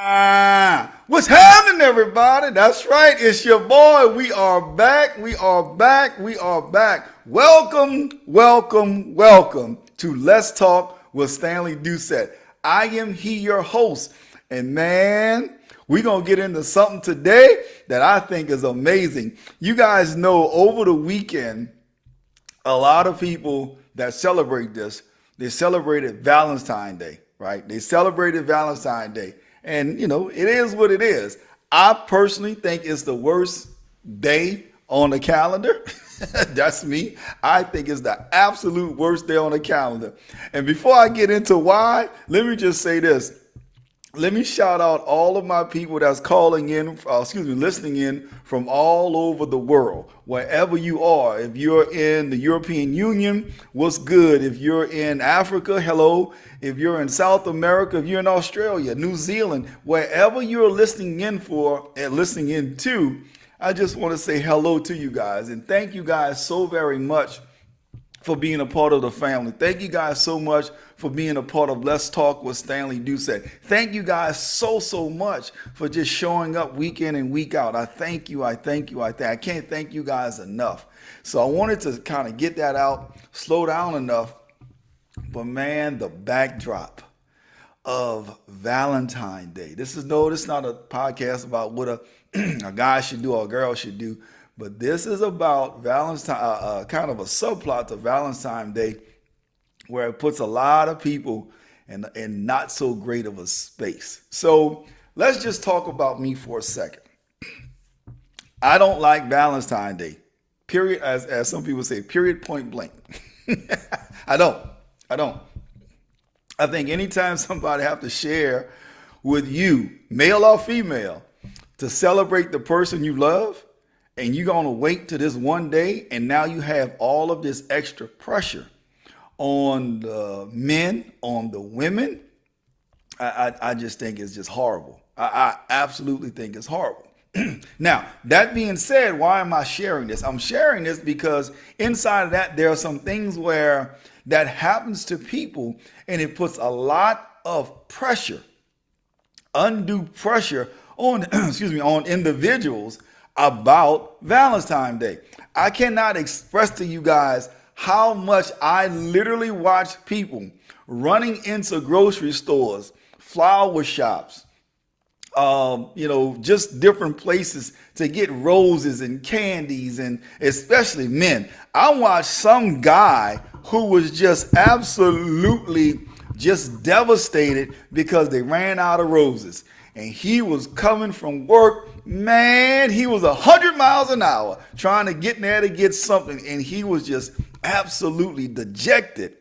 What's happening, everybody? That's right. It's your boy. We are back. We are back. We are back. Welcome, welcome, welcome to Let's Talk with Stanley Doucette. I am your host. And man, we're going to get into something today that I think is amazing. You guys know over the weekend, a lot of people that celebrate this, they celebrated Valentine's Day, right? They celebrated Valentine's Day. And, you know, it is what it is. I personally think it's the worst day on the calendar. That's me. I think it's the absolute worst day on the calendar. And before I get into why, let me just say this. Let me shout out all of my people that's calling in, listening in from all over the world, wherever you are. If you're in the European Union, what's good? If you're in Africa, hello. If you're in South America, if you're in Australia, New Zealand, wherever you're listening in to, I just want to say hello to you guys. And thank you guys so very much for being a part of the family. Thank you guys so much for being a part of Let's Talk with Stanley Doucette. Thank you guys so much for just showing up week in and week out. I thank you. I can't thank you guys enough. So I wanted to kind of get that out, slow down enough. But man, the backdrop of Valentine's Day. This is not a podcast about what a guy should do or a girl should do. But this is about Valentine's, kind of a subplot to Valentine's Day, where it puts a lot of people in not so great of a space. So let's just talk about me for a second. I don't like Valentine's Day, period, as some people say, period, point blank. I don't. I think anytime somebody have to share with you, male or female, to celebrate the person you love, and you're going to wait to this one day, and now you have all of this extra pressure on the men, on the women, I just think it's just horrible. I absolutely think it's horrible. Now, that being said, why am I sharing this? I'm sharing this because inside of that, there are some things where that happens to people, and it puts a lot of pressure, undue pressure on, on individuals about Valentine's Day. I cannot express to you guys how much I literally watch people running into grocery stores, flower shops, just different places to get roses and candies, and especially men. I watched some guy who was just absolutely just devastated because they ran out of roses. And he was coming from work, man, he was 100 miles an hour trying to get in there to get something. And he was just absolutely dejected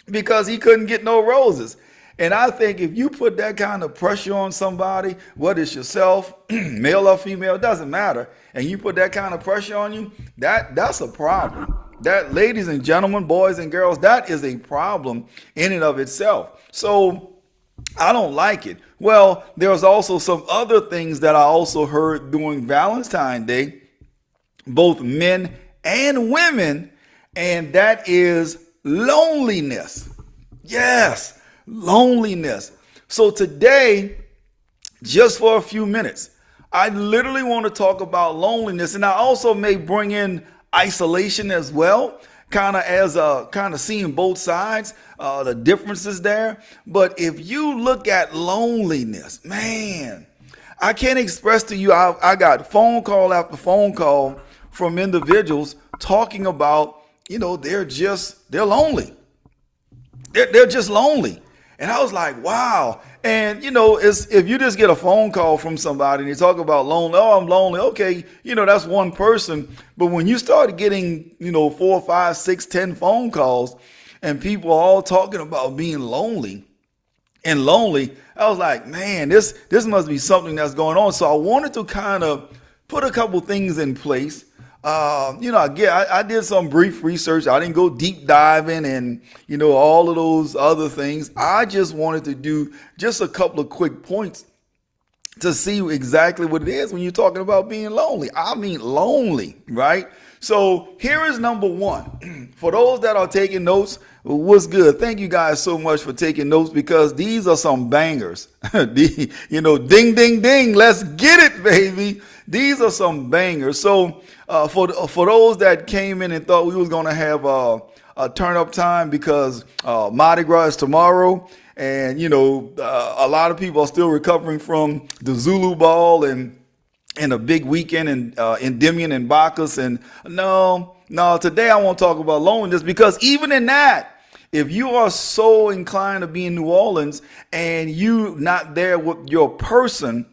because he couldn't get no roses. And I think if you put that kind of pressure on somebody, whether it's yourself, male or female, doesn't matter, and you put that kind of pressure on you, that's a problem. That, ladies and gentlemen, boys and girls, that is a problem in and of itself. So I don't like it. Well, there's also some other things that I also heard during Valentine's Day, both men and women, and that is loneliness. Yes, loneliness. So today, just for a few minutes, I literally want to talk about loneliness, and I also may bring in isolation as well, kind of seeing both sides, the differences there. But if you look at loneliness, man, I can't express to you, I got phone call after phone call from individuals talking about, they're lonely. They're just lonely. And I was like, wow. And, if you just get a phone call from somebody and you talk about lonely, oh, I'm lonely. Okay, that's one person. But when you start getting, 4, 5, 6, 10 phone calls and people are all talking about being lonely, I was like, man, this must be something that's going on. So I wanted to kind of put a couple things in place. I did some brief research. I didn't go deep diving and, all of those other things. I just wanted to do just a couple of quick points to see exactly what it is when you're talking about being lonely. I mean, lonely, right? So here is number one. For those that are taking notes, what's good? Thank you guys so much for taking notes, because these are some bangers. Ding, ding, ding. Let's get it, baby. These are some bangers. So for those that came in and thought we was going to have a turn up time because Mardi Gras is tomorrow, and a lot of people are still recovering from the Zulu Ball and a big weekend in Endymion and Bacchus. And no, today I want to talk about loneliness, because even in that, if you are so inclined to be in New Orleans and you not there with your person,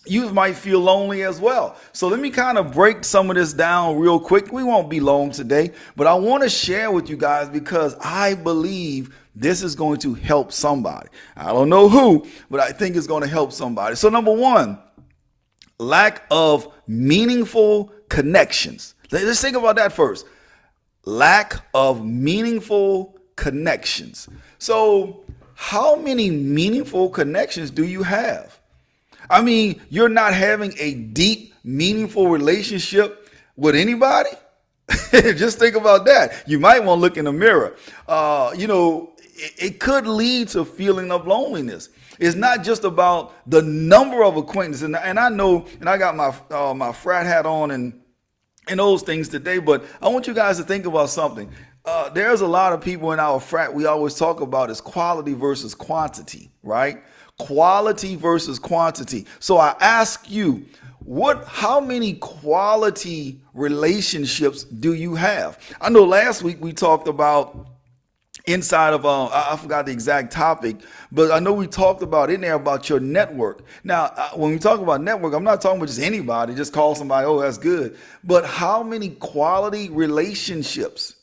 you might feel lonely as well. So let me kind of break some of this down real quick. We won't be long today, but I want to share with you guys because I believe this is going to help somebody. I don't know who, but I think it's going to help somebody. So number one, lack of meaningful connections. Let's think about that first. Lack of meaningful connections. So how many meaningful connections do you have? I mean, you're not having a deep, meaningful relationship with anybody? Just think about that. You might want to look in the mirror. It could lead to a feeling of loneliness. It's not just about the number of acquaintances. And I know, and I got my frat hat on and those things today, but I want you guys to think about something. There's a lot of people in our frat we always talk about is quality versus quantity, right? Quality versus quantity. So I ask you, how many quality relationships do you have? I know last week we talked about inside of I forgot the exact topic, but I know we talked about in there about your network. Now, when we talk about network, I'm not talking about just anybody, just call somebody, oh, that's good. But how many quality relationships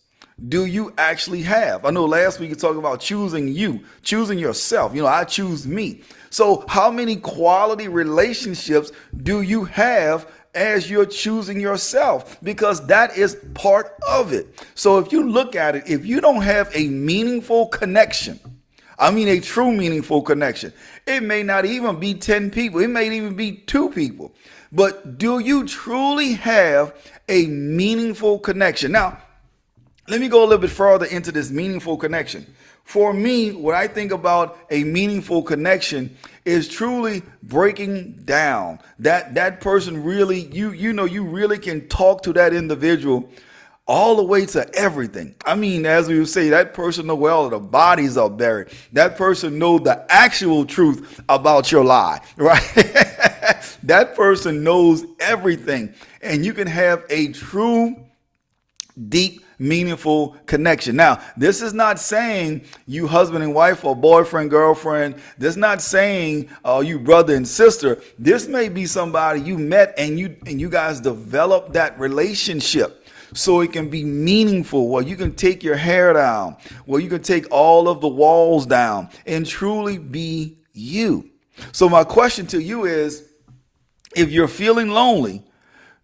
do you actually have? I know last week you talked about choosing yourself. I choose me. So how many quality relationships do you have as you're choosing yourself? Because that is part of it. So if you look at it, if you don't have a meaningful connection, I mean a true meaningful connection, it may not even be 10 people. It may even be 2 people. But do you truly have a meaningful connection? Now, let me go a little bit further into this meaningful connection. For me, what I think about a meaningful connection is truly breaking down that person. Really, you really can talk to that individual all the way to everything. I mean, as we would say, that person knows where all the bodies are buried. That person knows the actual truth about your lie, right? That person knows everything, and you can have a true, deep, meaningful connection. Now, this is not saying you husband and wife or boyfriend, girlfriend. This is not saying you brother and sister. This may be somebody you met and you guys develop that relationship so it can be meaningful, where you can take your hair down, where you can take all of the walls down and truly be you. So my question to you is, if you're feeling lonely,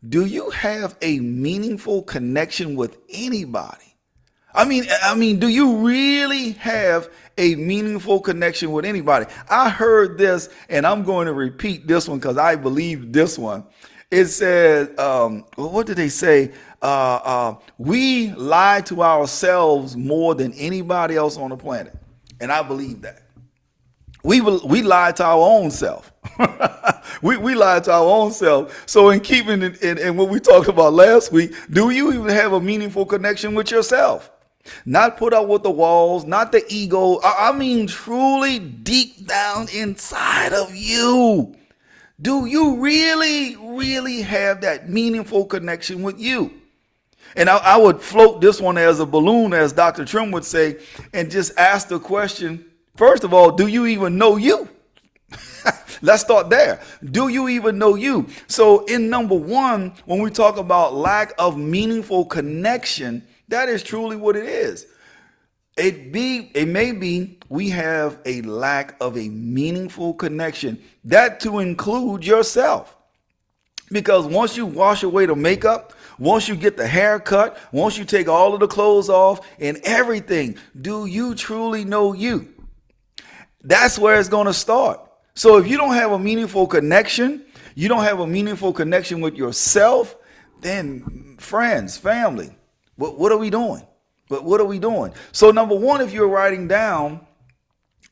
do you have a meaningful connection with anybody? I mean, do you really have a meaningful connection with anybody? I heard this, and I'm going to repeat this one because I believe this one. It says, what did they say? We lie to ourselves more than anybody else on the planet. And I believe that. We lie to our own self. we lie to our own self. So in keeping it in what we talked about last week, do you even have a meaningful connection with yourself? Not put up with the walls, not the ego. I mean, truly deep down inside of you. Do you really, really have that meaningful connection with you? And I would float this one as a balloon, as Dr. Trim would say, and just ask the question, first of all, do you even know you? Let's start there. Do you even know you? So in number one, when we talk about lack of meaningful connection, that is truly what it is. It may be we have a lack of a meaningful connection, that to include yourself. Because once you wash away the makeup, once you get the haircut, once you take all of the clothes off and everything, do you truly know you? That's where it's going to start. So if you don't have a meaningful connection, you don't have a meaningful connection with yourself, then friends, family, what are we doing? What are we doing? So number one, if you're writing down,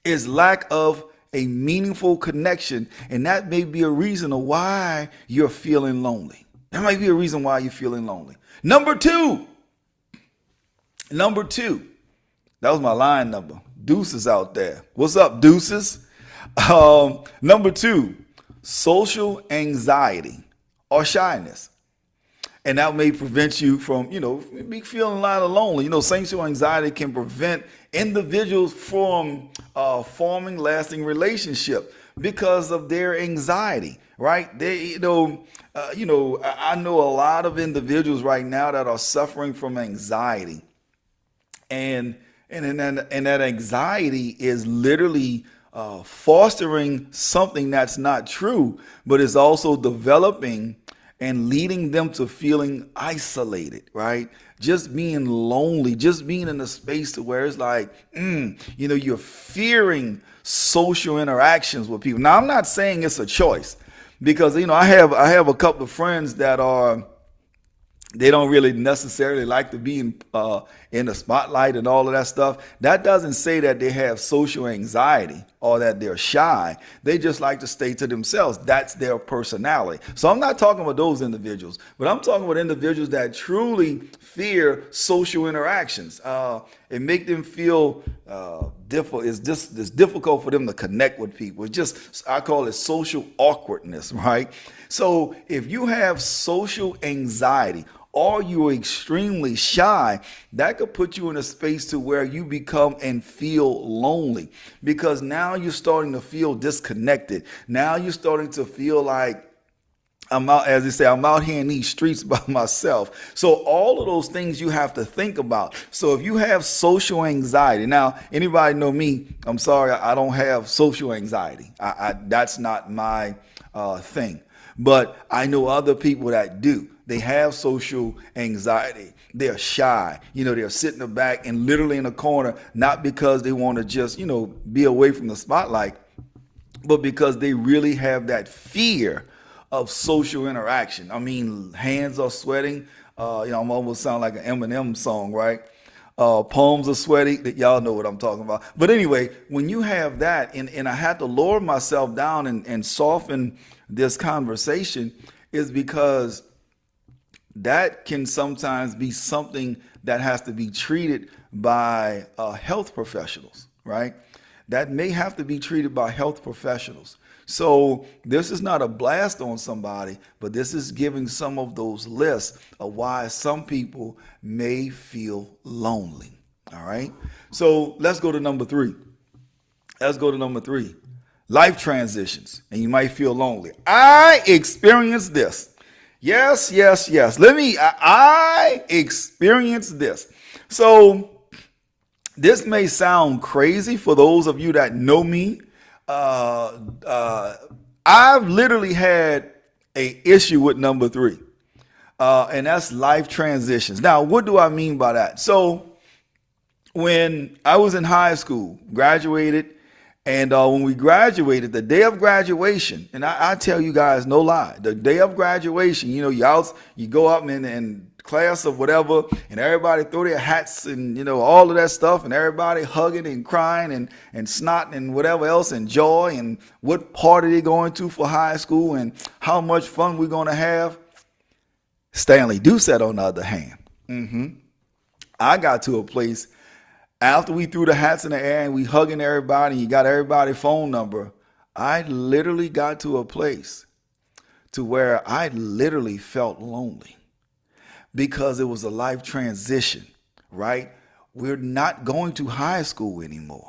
is lack of a meaningful connection. And that may be a reason of why you're feeling lonely. That might be a reason why you're feeling lonely. Number two, that was my line number. Deuces out there. What's up, deuces? Number two, social anxiety or shyness. And that may prevent you from, be feeling a lot of lonely. Social anxiety can prevent individuals from forming lasting relationship because of their anxiety, right? I know a lot of individuals right now that are suffering from anxiety, and that anxiety is literally fostering something that's not true, but is also developing and leading them to feeling isolated, right? Just being lonely, just being in a space to where it's like, you're fearing social interactions with people. Now, I'm not saying it's a choice, because I have a couple of friends that they don't really necessarily like to be in the spotlight and all of that stuff. That doesn't say that they have social anxiety or that they're shy. They just like to stay to themselves. That's their personality. So I'm not talking about those individuals, but I'm talking about individuals that truly fear social interactions. It make them feel difficult. It's difficult for them to connect with people. It's just, I call it social awkwardness, right? So if you have social anxiety, or you're extremely shy, that could put you in a space to where you become and feel lonely, because now you're starting to feel disconnected. Now you're starting to feel like, I'm out, as they say, I'm out here in these streets by myself. So all of those things you have to think about. So if you have social anxiety, now anybody know me, I'm sorry, I don't have social anxiety. That's not my thing. But I know other people that do. They have social anxiety. They're shy. They're sitting in the back and literally in a corner, not because they want to just, be away from the spotlight, but because they really have that fear of social interaction. I mean, hands are sweating. I'm almost sound like an Eminem song, right? Palms are sweaty. Y'all know what I'm talking about. But anyway, when you have that, and I had to lower myself down and soften this conversation, is because that can sometimes be something that has to be treated by health professionals, right? That may have to be treated by health professionals. So this is not a blast on somebody, but this is giving some of those lists of why some people may feel lonely. All right. So let's go to number three. Life transitions, and you might feel lonely. I experienced this. Yes. I experienced this. So this may sound crazy for those of you that know me. I've literally had an issue with number three, and that's life transitions. Now, what do I mean by that? So when I was in high school, graduated, and when we graduated, the day of graduation, and I tell you guys, no lie, the day of graduation, you go up in class or whatever, and everybody throw their hats and all of that stuff, and everybody hugging and crying and snotting and whatever else, and joy, and what party they going to for high school and how much fun we're going to have. Stanley Doucette, on the other hand, I got to a place after we threw the hats in the air and we hugging everybody, and you got everybody's phone number. I literally got to a place to where I literally felt lonely, because it was a life transition, right? We're not going to high school anymore.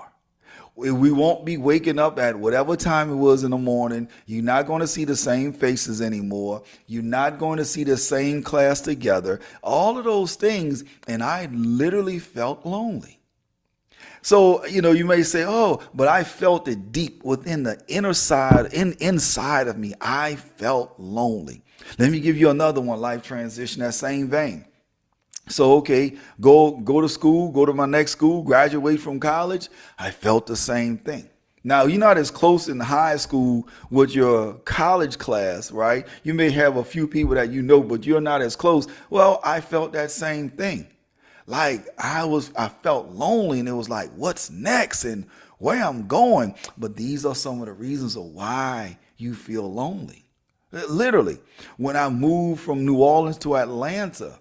We won't be waking up at whatever time it was in the morning. You're not going to see the same faces anymore. You're not going to see the same class together. All of those things. And I literally felt lonely. So, you may say, oh, but I felt it deep within the inside of me. I felt lonely. Let me give you another one, life transition, that same vein. So, okay, go to school, go to my next school, graduate from college. I felt the same thing. Now, you're not as close in high school with your college class, right? You may have a few people that you know, but you're not as close. Well, I felt that same thing. Like I felt lonely, and it was like, what's next and where I'm going? But these are some of the reasons of why you feel lonely. Literally, when I moved from New Orleans to Atlanta,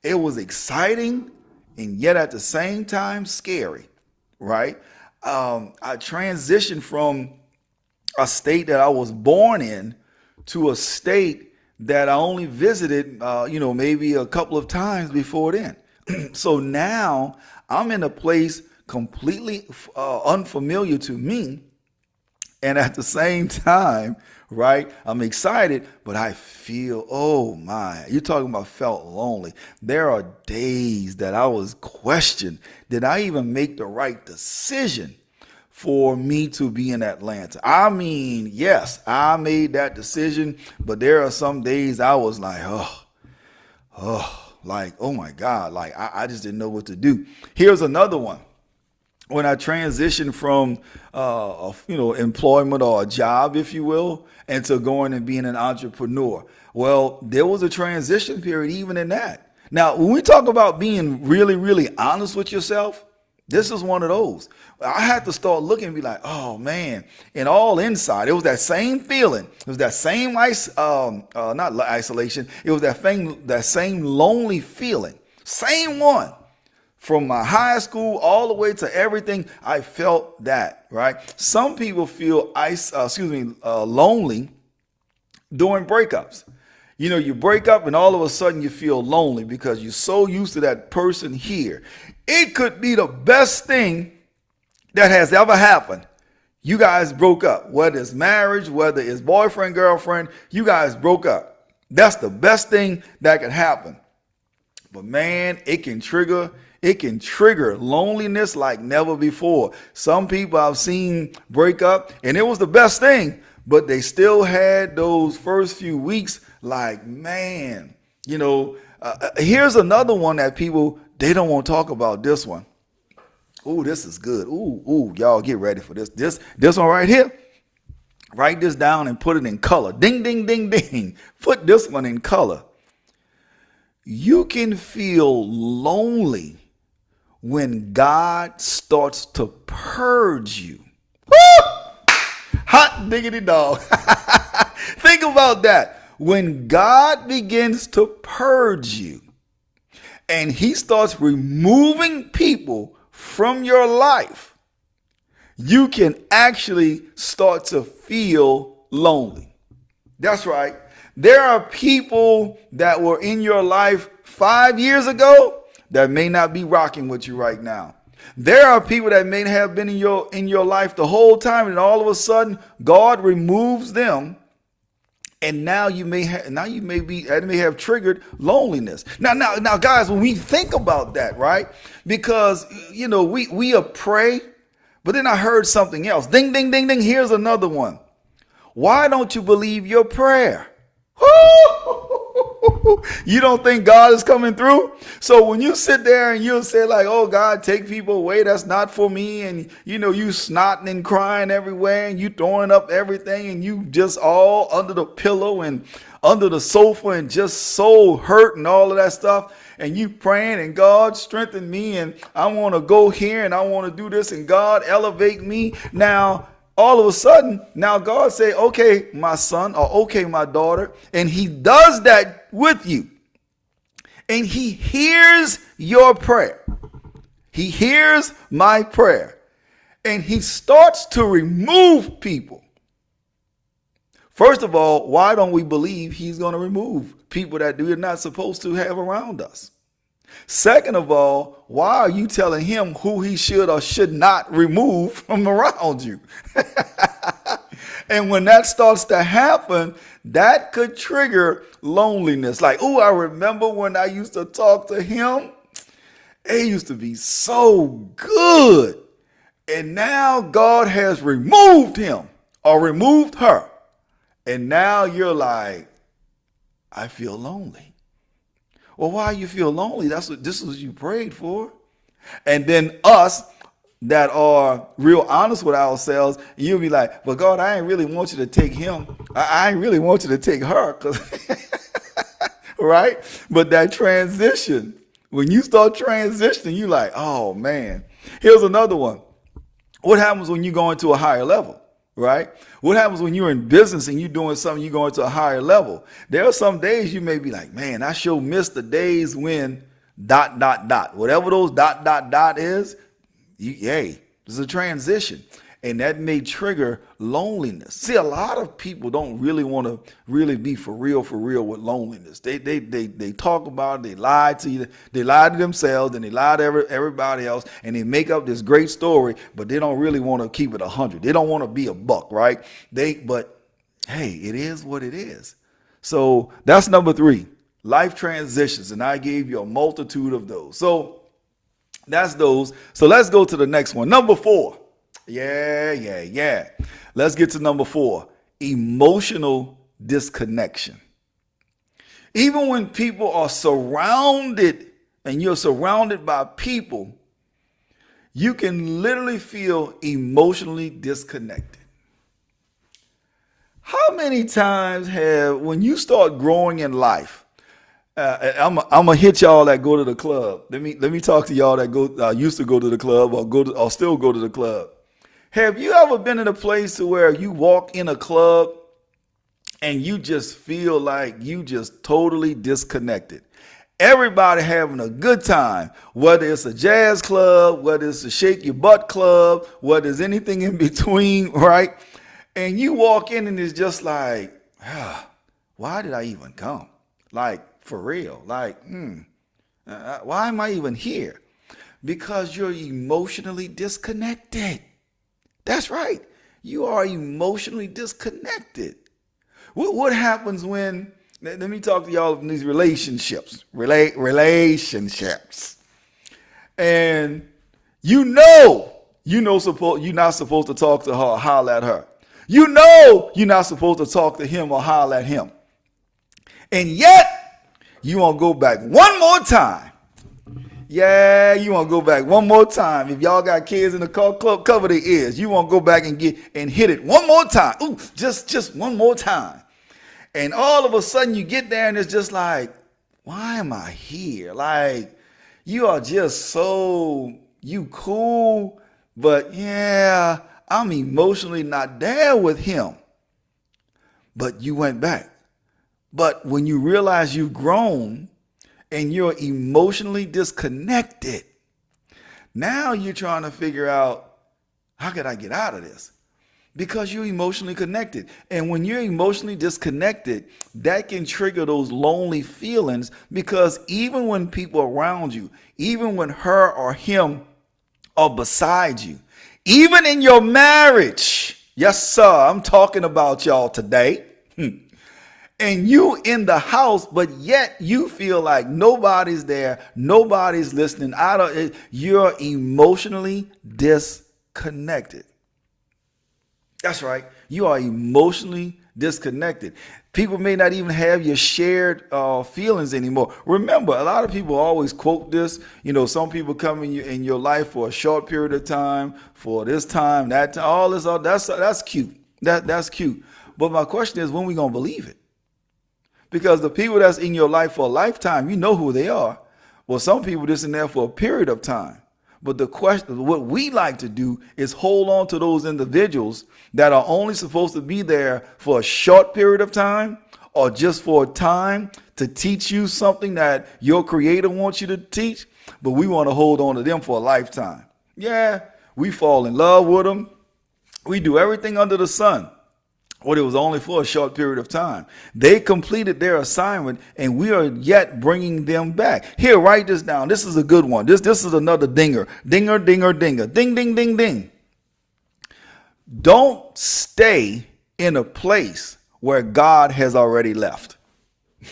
it was exciting and yet at the same time scary, right? I transitioned from a state that I was born in to a state that I only visited, maybe a couple of times before then. So now I'm in a place completely unfamiliar to me. And at the same time, right, I'm excited, but I feel, oh my, you're talking about felt lonely. There are days that I was questioned, did I even make the right decision for me to be in Atlanta? I mean, yes, I made that decision, but there are some days I was like, oh my God, like I just didn't know what to do. Here's another one. When I transitioned from, employment or a job, if you will, into going and being an entrepreneur, well, there was a transition period even in that. Now, when we talk about being really, really honest with yourself, this is one of those. I had to start looking and be like, oh man, and all inside, it was that same feeling. It was that same not isolation. It was that same lonely feeling, same one. From my high school all the way to everything, I felt that, right? Some people feel lonely during breakups. You know, you break up and all of a sudden you feel lonely because you're so used to that person here. It could be the best thing that has ever happened. You guys broke up, whether it's marriage, whether it's boyfriend, girlfriend, you guys broke up. That's the best thing that could happen. But man, it can trigger loneliness like never before. Some people I've seen break up and it was the best thing, but they still had those first few weeks like, man, here's another one that people, they don't want to talk about this one. Ooh, this is good. Ooh, y'all get ready for this. This one right here. Write this down and put it in color. Ding, ding, ding, ding. Put this one in color. You can feel lonely when God starts to purge you. Woo! Hot diggity dog. Think about that. When God begins to purge you and he starts removing people from your life, you can actually start to feel lonely. That's right. There are people that were in your life 5 years ago that may not be rocking with you right now. There are people that may have been in your life the whole time, and all of a sudden God removes them, and now you may have triggered loneliness. Now, guys, when we think about that, right? Because we pray, but then I heard something else. Ding, ding, ding, ding. Here's another one. Why don't you believe your prayer? You don't think God is coming through? So when you sit there and you'll say like, oh God, take people away, that's not for me. And you snotting and crying everywhere and you throwing up everything and you just all under the pillow and under the sofa and just so hurt and all of that stuff. And you praying and God strengthen me and I want to go here and I want to do this and God elevate me. Now, all of a sudden, now God say, okay, my son, or okay, my daughter. And he does that with you. And he hears your prayer. He hears my prayer. And he starts to remove people. First of all, why don't we believe he's going to remove people that we're not supposed to have around us? Second of all, why are you telling him who he should or should not remove from around you? And when that starts to happen, that could trigger loneliness. Like, oh, I remember when I used to talk to him. It used to be so good. And now God has removed him or removed her. And now you're like, I feel lonely. Well, why you feel lonely? This is what you prayed for. And then us, that are real honest with ourselves, and you'll be like, but God, I ain't really want you to take him. I ain't really want you to take her. Right? But that transition, when you start transitioning, you like, oh man. Here's another one. What happens when you go into a higher level? Right? What happens when you're in business and you're doing something, you go into a higher level? There are some days you may be like, man, I sure miss the days when ... Whatever those ... is, hey, there's a transition. And that may trigger loneliness. See, a lot of people don't really want to really be for real with loneliness. They talk about it, they lie to you, they lie to themselves, and they lie to everybody else, and they make up this great story, but they don't really want to keep it 100. They don't want to be a buck, right? But hey, it is what it is. So that's number 3, life transitions, and I gave you a multitude of those. So that's those. So let's go to the next one. Number 4. Yeah. Let's get to number 4. Emotional disconnection. Even when people are surrounded and you're surrounded by people, you can literally feel emotionally disconnected. How many times when you start growing in life, I'm gonna hit y'all that go to the club. Let me talk to y'all that used to go to the club or still go to the club. Have you ever been in a place where you walk in a club and you just feel like you just totally disconnected? Everybody having a good time, whether it's a jazz club, whether it's a shake your butt club, whether it's anything in between, right? And you walk in and it's just like, why did I even come? Like, for real, like, why am I even here? Because you're emotionally disconnected. That's right. You are emotionally disconnected. What happens when, let me talk to y'all in these relationships, relationships. And you're not supposed to talk to her or holler at her. You're not supposed to talk to him or holler at him. And yet, you want to go back one more time. Yeah, you want to go back one more time. If y'all got kids in the club, cover their ears. You want to go back and hit it one more time. Ooh, just one more time. And all of a sudden you get there and it's just like, why am I here? Like, you are just you cool, but yeah, I'm emotionally not there with him. But you went back. But when you realize you've grown and you're emotionally disconnected, now you're trying to figure out, how could I get out of this? Because you're emotionally connected. And when you're emotionally disconnected, that can trigger those lonely feelings, because even when people around you, even when her or him are beside you, even in your marriage, yes sir, I'm talking about y'all today, and you in the house, but yet you feel like nobody's there, nobody's listening. You're emotionally disconnected. That's right. You are emotionally disconnected. People may not even have your shared feelings anymore. Remember, a lot of people always quote this. You know, some people come in your life for a short period of time, for this time, that time, all this. That's cute. That's cute. But my question is, when we gonna believe it? Because the people that's in your life for a lifetime, you know who they are. Well, some people just in there for a period of time. But the question, what we like to do is hold on to those individuals that are only supposed to be there for a short period of time, or just for a time to teach you something that your creator wants you to teach. But we want to hold on to them for a lifetime. Yeah, we fall in love with them. We do everything under the sun. But it was only for a short period of time. They completed their assignment, and we are yet bringing them back. Here, write this down. This is a good one. This is another dinger. Dinger, dinger, dinger. Ding, ding, ding, ding. Don't stay in a place where God has already left.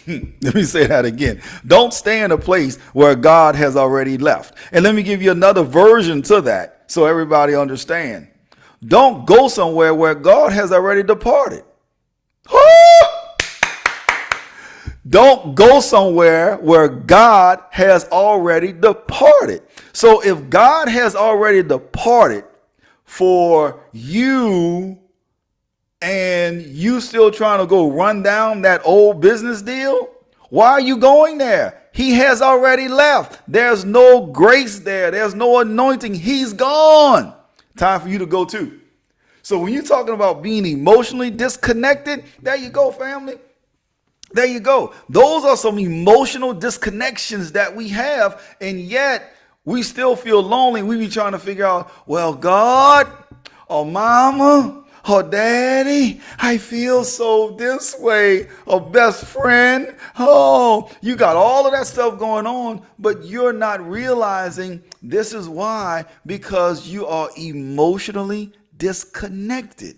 Let me say that again. Don't stay in a place where God has already left. And let me give you another version to that so everybody understand. Don't go somewhere where God has already departed. Don't go somewhere where God has already departed. So if God has already departed for you and you still trying to go run down that old business deal, why are you going there? He has already left. There's no grace there. There's no anointing. He's gone. Time for you to go too. So when you're talking about being emotionally disconnected, there you go, family. There you go. Those are some emotional disconnections that we have, and yet we still feel lonely. We be trying to figure out, well, God or mama or daddy, I feel so this way, or best friend. Oh, you got all of that stuff going on, but you're not realizing this is why, because you are emotionally disconnected.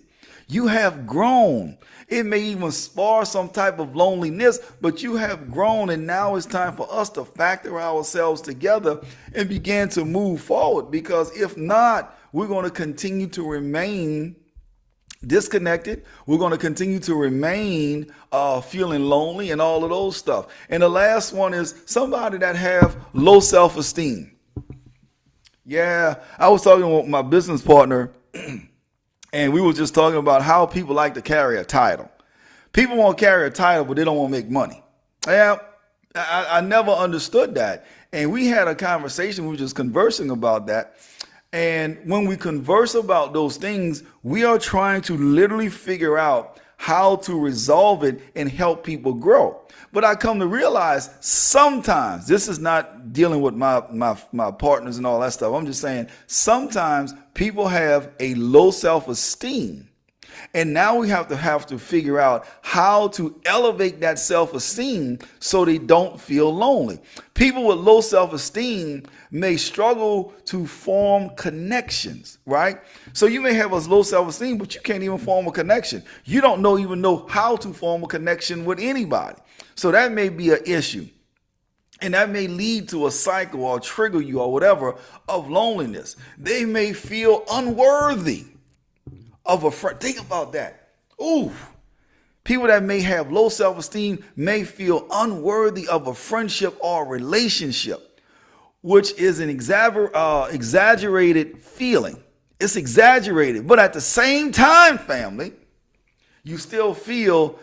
You have grown. It may even spar some type of loneliness, but you have grown, and now it's time for us to factor ourselves together and begin to move forward, because if not, we're going to continue to remain disconnected. We're going to continue to remain feeling lonely and all of those stuff. And the last one is somebody that have low self-esteem. Yeah, I was talking with my business partner and we were just talking about how people like to carry a title. People want to carry a title, but they don't want to make money. Yeah, I never understood that. And we had a conversation, we were just conversing about that. And when we converse about those things, we are trying to literally figure out how to resolve it and help people grow. But I come to realize sometimes, this is not dealing with my partners and all that stuff. I'm just saying sometimes people have a low self-esteem. And now we have to figure out how to elevate that self-esteem so they don't feel lonely. People with low self-esteem may struggle to form connections, right? So you may have a low self-esteem, but you can't even form a connection. You don't even know how to form a connection with anybody. So that may be an issue. And that may lead to a cycle or trigger you or whatever of loneliness. They may feel unworthy of a friend. Think about that. Ooh. People that may have low self-esteem may feel unworthy of a friendship or a relationship, which is an exaggerated feeling. It's exaggerated, but at the same time, family, you still feel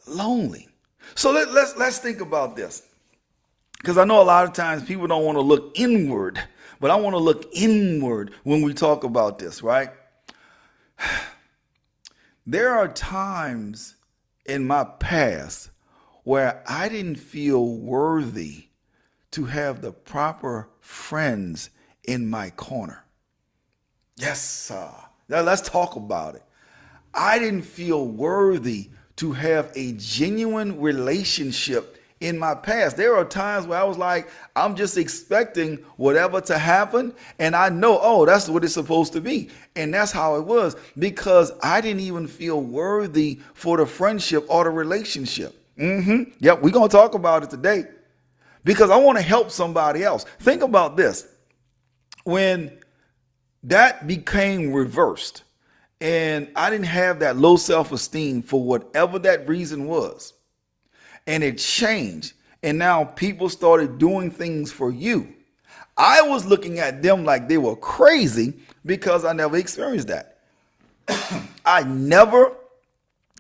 lonely. So let's think about this, because I know a lot of times people don't want to look inward, but I want to look inward when we talk about this, right? There are times in my past where I didn't feel worthy to have the proper friends in my corner. Yes, now let's talk about it. I didn't feel worthy to have a genuine relationship in my past. There are times where I was like, I'm just expecting whatever to happen, and I know, oh, that's what it's supposed to be. And that's how it was, because I didn't even feel worthy for the friendship or the relationship. Yep, we're going to talk about it today, because I want to help somebody else. Think about this. When that became reversed, and I didn't have that low self-esteem for whatever that reason was, and it changed, and now people started doing things for you, I was looking at them like they were crazy, because I never experienced that. I never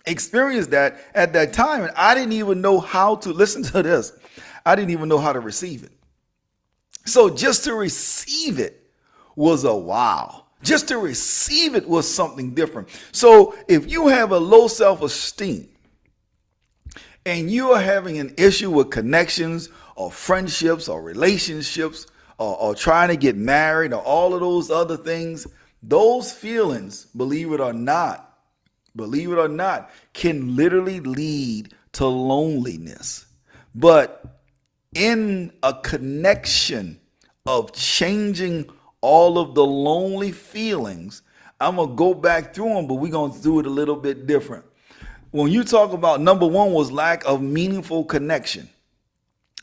experienced that at that time, and I didn't even know how to listen to this. I didn't even know how to receive it. So just to receive it was a wow. Just to receive it was something different. So if you have a low self-esteem and you are having an issue with connections or friendships or relationships or trying to get married or all of those other things, those feelings, believe it or not, can literally lead to loneliness. But in a connection of changing all of the lonely feelings, I'm going to go back through them, but we're going to do it a little bit different. When you talk about, number one was lack of meaningful connection.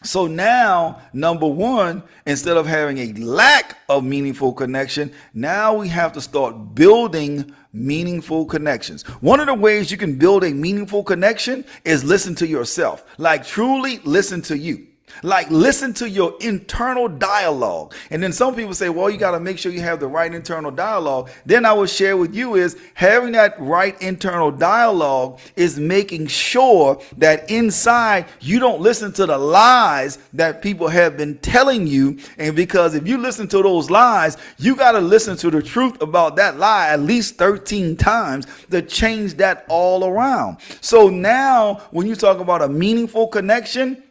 So now, number one, instead of having a lack of meaningful connection, now we have to start building meaningful connections. One of the ways you can build a meaningful connection is listen to yourself. Like truly listen to you. Like listen to your internal dialogue. And then some people say, well, you got to make sure you have the right internal dialogue. Then I will share with you is having that right internal dialogue is making sure that inside you don't listen to the lies that people have been telling you. And because if you listen to those lies, you got to listen to the truth about that lie at least 13 times to change that all around. So now when you talk about a meaningful connection,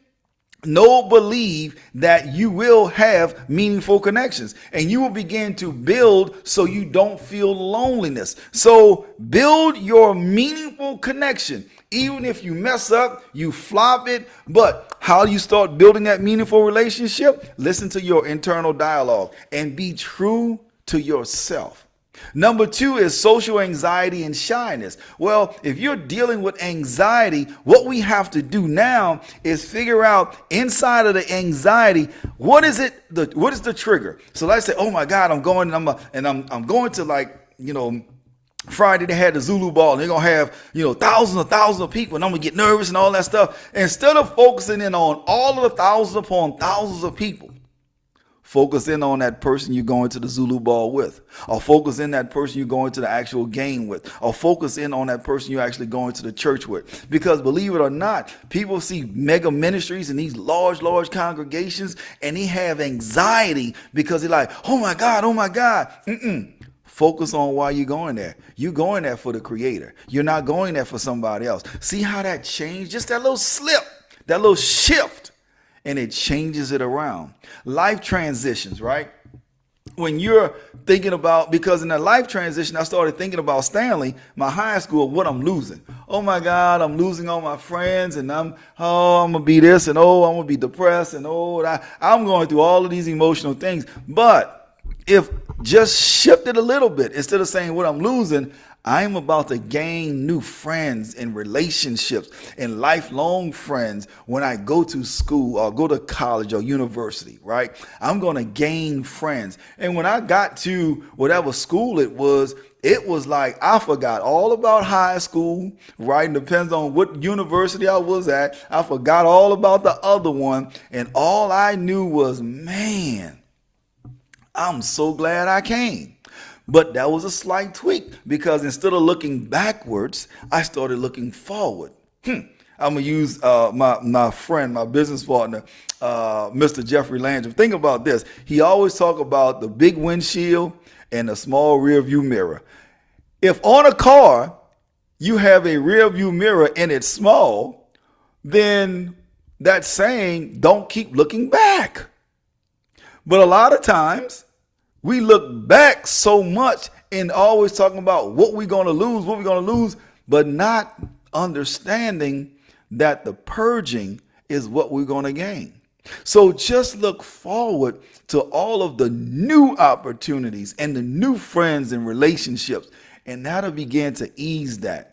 believe that you will have meaningful connections and you will begin to build so you don't feel loneliness. So build your meaningful connection. Even if you mess up, you flop it. But how do you start building that meaningful relationship? Listen to your internal dialogue and be true to yourself. Number two is social anxiety and shyness. Well, if you're dealing with anxiety, what we have to do now is figure out inside of the anxiety, what is the trigger? So let's say, oh my God, I'm going to Friday they had the Zulu ball and they're going to have, thousands of people and I'm going to get nervous and all that stuff. Instead of focusing in on all of the thousands upon thousands of people, focus in on that person you're going to the Zulu ball with, or focus in that person you're going to the actual game with, or focus in on that person you're actually going to the church with. Because believe it or not, people see mega ministries and these large congregations and they have anxiety because they're like, oh my God. Focus on why you're going there. You're going there for the Creator. You're not going there for somebody else. See how that changed? Just that little slip, that little shift. And it changes it around. Life transitions, right? When you're thinking about, because in that life transition, I started thinking about Stanley, my high school, what I'm losing. Oh my God, I'm losing all my friends and I'm going to be this and I'm going to be depressed and I'm going through all of these emotional things. But if just shifted a little bit, instead of saying what I'm losing, I'm about to gain new friends and relationships and lifelong friends when I go to school or go to college or university, right? I'm going to gain friends. And when I got to whatever school it was like I forgot all about high school, right? It depends on what university I was at. I forgot all about the other one. And all I knew was, man, I'm so glad I came. But that was a slight tweak because instead of looking backwards, I started looking forward. I'm going to use my friend, my business partner, Mr. Jeffrey Landrum. Think about this. He always talk about the big windshield and the small rear view mirror. If on a car you have a rear view mirror and it's small, then that's saying don't keep looking back. But a lot of times, we look back so much and always talking about what we're going to lose, but not understanding that the purging is what we're going to gain. So just look forward to all of the new opportunities and the new friends and relationships, and that'll begin to ease that.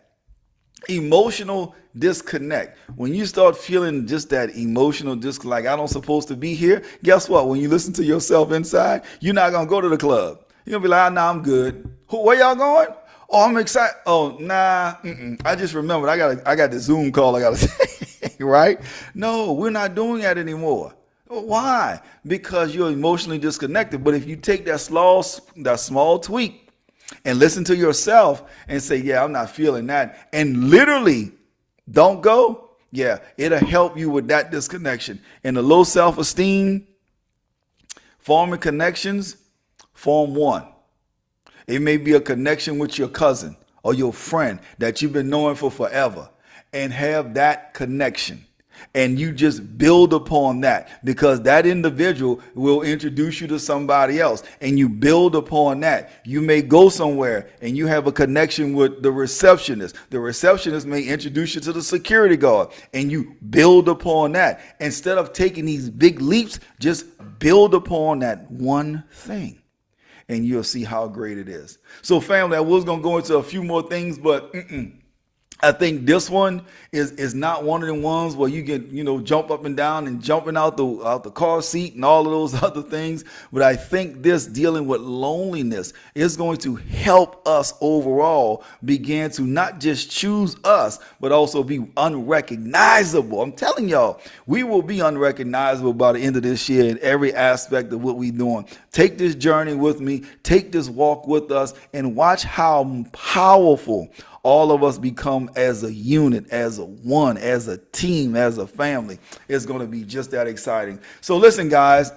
Emotional disconnect. When you start feeling just that emotional disconnect, like I don't supposed to be here, guess what? When you listen to yourself inside, you're not going to go to the club. You're going to be like, nah, I'm good. Where y'all going? Oh, I'm excited. Oh, nah. I just remembered I got the Zoom call I got to say, right? No, we're not doing that anymore. Why? Because you're emotionally disconnected. But if you take that small tweak and listen to yourself and say, yeah, I'm not feeling that, and literally don't go, yeah, it'll help you with that disconnection. And the low self-esteem, forming connections, form one. It may be a connection with your cousin or your friend that you've been knowing for forever, and have that connection. And you just build upon that, because that individual will introduce you to somebody else, and you build upon that. You may go somewhere and you have a connection with the receptionist. The receptionist may introduce you to the security guard, and you build upon that. Instead of taking these big leaps, just build upon that one thing, and you'll see how great it is. So family, I was going to go into a few more things, but I think this one is not one of them ones where you get, jump up and down and jumping out the car seat and all of those other things. But I think this dealing with loneliness is going to help us overall begin to not just choose us, but also be unrecognizable. I'm telling y'all, we will be unrecognizable by the end of this year in every aspect of what we're doing. Take this journey with me, take this walk with us, and watch how powerful all of us become as a unit, as a one, as a team, as a family. It's going to be just that exciting. So listen, guys,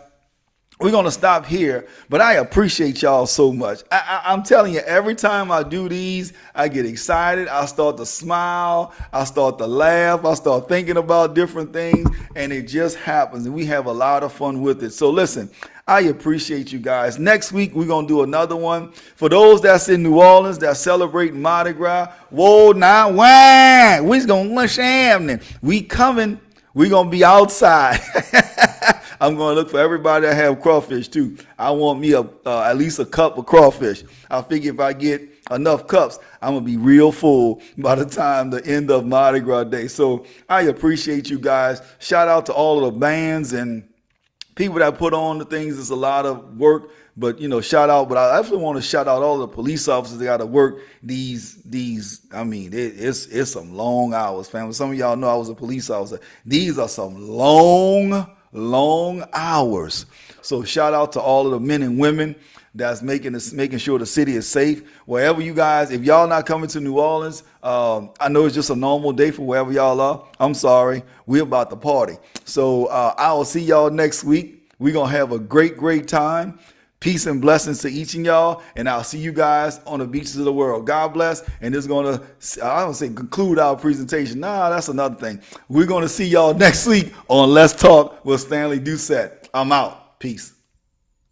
we're going to stop here, but I appreciate y'all so much. I'm telling you, every time I do these, I get excited. I start to smile. I start to laugh. I start thinking about different things, and it just happens, and we have a lot of fun with it. So listen, I appreciate you guys. Next week, we're going to do another one. For those that's in New Orleans that celebrate Mardi Gras, whoa, now, why? We's going to what's happening? We coming. We're going to be outside. I'm going to look for everybody that have crawfish, too. I want me at least a cup of crawfish. I figure if I get enough cups, I'm going to be real full by the time the end of Mardi Gras Day. So I appreciate you guys. Shout out to all of the bands and people that put on the things. It's a lot of work, but shout out. But I definitely want to shout out all the police officers that got to work these. I mean, it's some long hours, family. Some of y'all know I was a police officer. These are some long hours. So shout out to all of the men and women that's making sure the city is safe. Wherever you guys, if y'all not coming to New Orleans, I know it's just a normal day for wherever y'all are. I'm sorry. We're about to party. So I will see y'all next week. We're going to have a great time. Peace and blessings to each of y'all. And I'll see you guys on the beaches of the world. God bless. And this is going to, I don't say conclude our presentation. Nah, that's another thing. We're going to see y'all next week on Let's Talk with Stanley Doucette. I'm out. Peace.